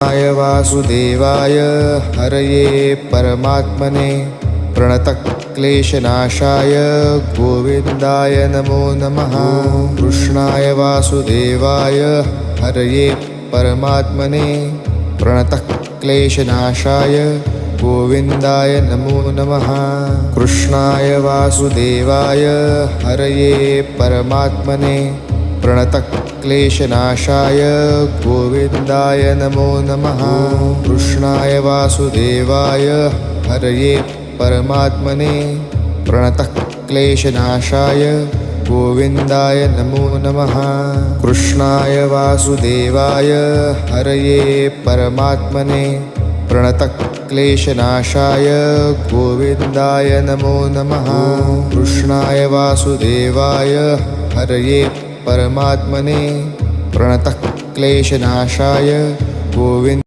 कृष्णाय वासुदेवाय हरये परमात्मने प्रणतक्लेशनाशाय गोविन्दाय नमो नमः। कृष्णाय वासुदेवाय हरये परमात्मने प्रणतक्लेशनाशाय गोविन्दाय नमो नमः। कृष्णाय वासुदेवाय हरये परमात्मने प्रणतक्लेशनाशाय गोविन्दाय नमो नमः। कृष्णाय वासुदेवाय हरये परमात्मने प्रणतक्लेशनाशाय गोविन्दाय नमो नमः। कृष्णाय वासुदेवाय हरये परमात्मने प्रणतक्लेशनाशाय गोविन्दाय नमो नमः। कृष्णाय वासुदेवाय हरये परमात्मने प्रणतक्लेशनाशाय गोविन्द